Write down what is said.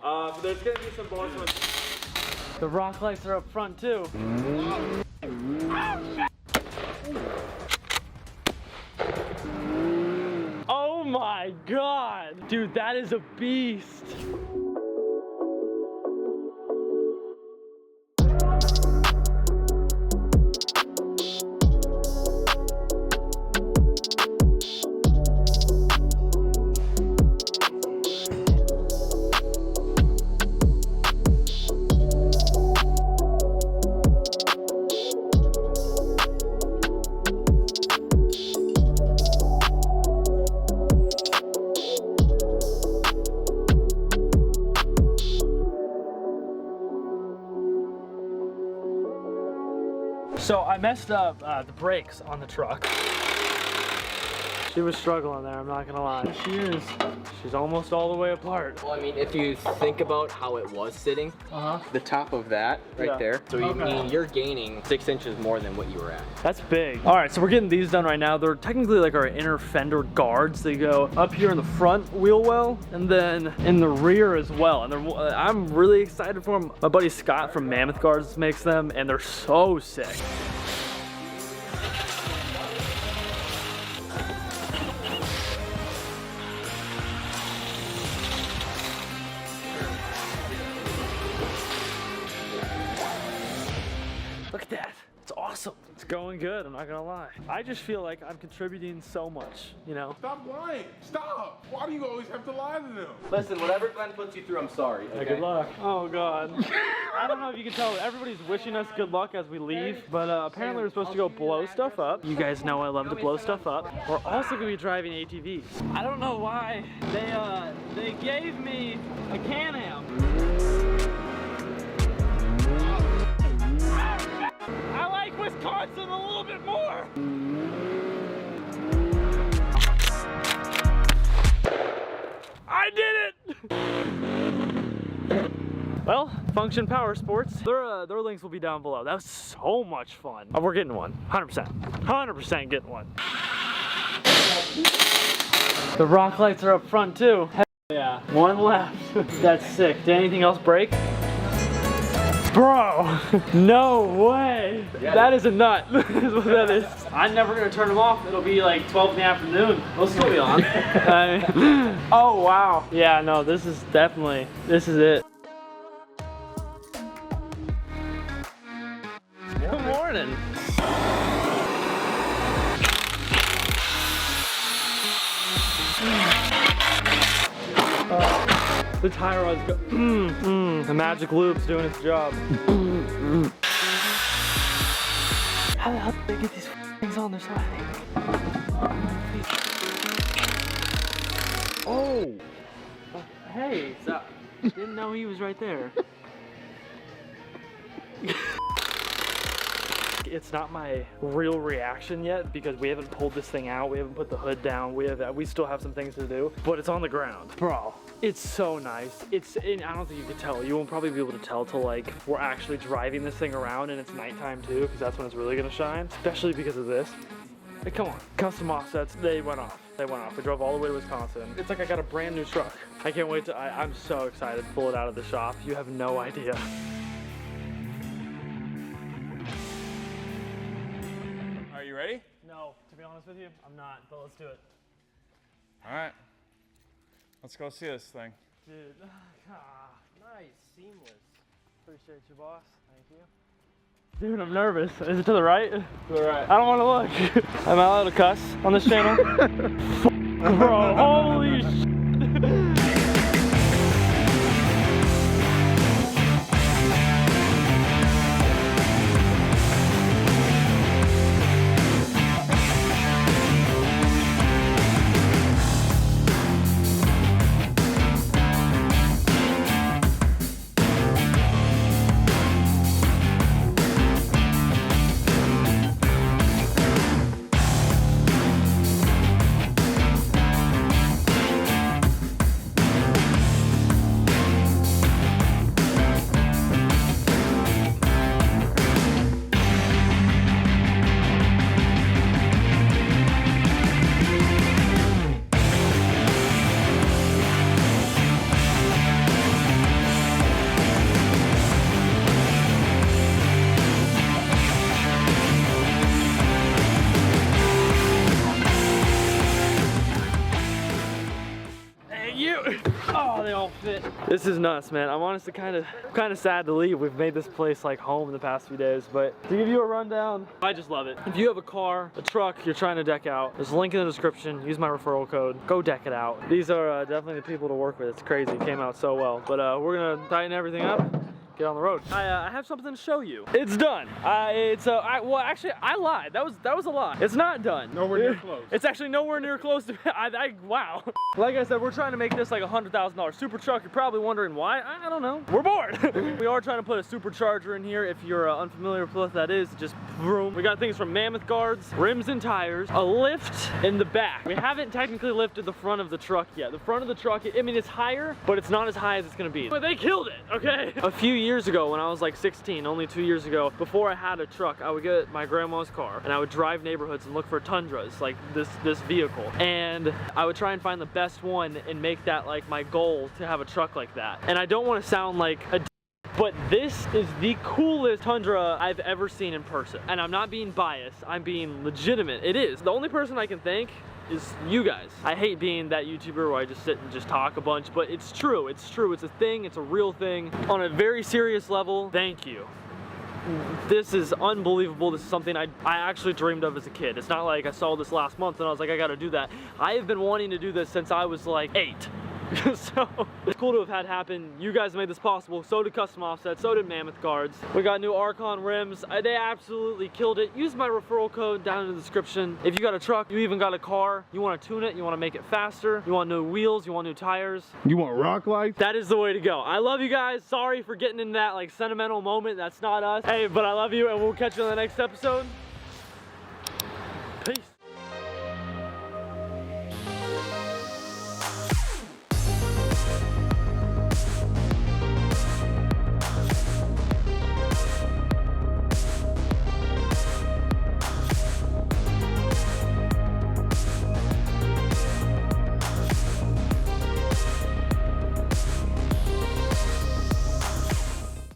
But there's gonna be some bonus ones. The rock lights are up front too. Oh my God! Dude, that is a beast! So I messed up the brakes on the truck. She was struggling there, I'm not gonna lie. She is. She's almost all the way apart. Well, I mean, if you think about how it was sitting, the top of that right there, so you mean you're gaining 6 inches more than what you were at. That's big. All right, so we're getting these done right now. They're technically like our inner fender guards. They go up here in the front wheel well, and then in the rear as well. And I'm really excited for them. My buddy Scott from Mammoth Guards makes them, and they're so sick. Look at that. It's awesome. It's going good, I'm not gonna lie. I just feel like I'm contributing so much, you know? Stop lying. Stop. Why do you always have to lie to them? Listen, whatever Glenn puts you through, I'm sorry. Okay? Good luck. Oh God. I don't know if you can tell, everybody's wishing us good luck as we leave, but apparently we're supposed to go blow stuff up. You guys know I love to blow stuff up. We're also gonna be driving ATVs. I don't know why they gave me a Can-Am. I like Wisconsin a little bit more. I did it! Well, Function Power Sports, their links will be down below. That was so much fun. Oh, we're getting one, 100%. 100% getting one. The rock lights are up front too. Hell yeah. One left. That's sick. Did anything else break? Bro, no way. Yeah. That is a nut, is what that is. I'm never gonna turn them off. It'll be like 12 in the afternoon. They'll still be on. Oh, wow. Yeah, no, this is definitely, this is it. Good morning. The tire rod's go. The magic loop's doing its job. How the hell did they get these things on their side? Oh! Hey, didn't know he was right there. It's not my real reaction yet because we haven't pulled this thing out. We haven't put the hood down. We still have some things to do, but it's on the ground. Bro, it's so nice. I don't think you could tell. You won't probably be able to tell till like we're actually driving this thing around and it's nighttime too, because that's when it's really gonna shine, especially because of this. Hey, come on. Custom Offsets, they went off. They went off. We drove all the way to Wisconsin. It's like I got a brand new truck. I can't wait to, I'm so excited to pull it out of the shop. You have no idea. Are you ready? No, to be honest with you, I'm not, but let's do it. All right. Let's go see this thing. Dude, Nice, seamless. appreciate you, boss. Thank you. Dude, I'm nervous. Is it to the right? To the right. I don't want to look. Am I allowed to cuss on this channel? Bro, holy shit. This is nuts, man. I'm honestly kind of sad to leave. We've made this place like home in the past few days, but to give you a rundown, I just love it. If you have a car, a truck you're trying to deck out, there's a link in the description. Use my referral code. Go deck it out. These are definitely the people to work with. It's crazy. It came out so well. But we're gonna tighten everything up. Get on the road. I have something to show you. It's done. Well, actually, I lied. That was a lie. It's not done. Nowhere near close. It's actually nowhere near close to. Wow. Like I said, we're trying to make this like a $100,000 super truck. You're probably wondering why. I don't know. We're bored. We are trying to put a supercharger in here. If you're unfamiliar with what that is, just vroom. We got things from mammoth guards, rims and tires, a lift in the back. We haven't technically lifted the front of the truck yet. The front of the truck, I mean, it's higher, but it's not as high as it's gonna be. But they killed it, okay? A few years ago, when I was like 16, only 2 years ago, before I had a truck, I would get my grandma's car and I would drive neighborhoods and look for Tundras, like this vehicle. And I would try and find the best one and make that like my goal to have a truck like that. And I don't want to sound like a but this is the coolest Tundra I've ever seen in person. And I'm not being biased, I'm being legitimate. It is. The only person I can thank is you guys. I hate being that YouTuber where I just sit and just talk a bunch, but it's true. It's true. It's a thing. It's a real thing. On a very serious level, thank you. This is unbelievable. This is something I actually dreamed of as a kid. It's not like I saw this last month and I was like, I gotta do that. I have been wanting to do this since I was like 8. So it's cool to have had happen. You guys made this possible. So did Custom Offsets, so did Mammoth Guards. We got new ARKON rims. They absolutely killed it. Use my referral code down in the description. If you got a truck, you even got a car, you want to tune it, you want to make it faster, you want new wheels, you want new tires, You want rock life? that is the way to go. I love you guys. Sorry for getting in that like sentimental moment. That's not us. Hey, but I love you and we'll catch you on the next episode. Peace.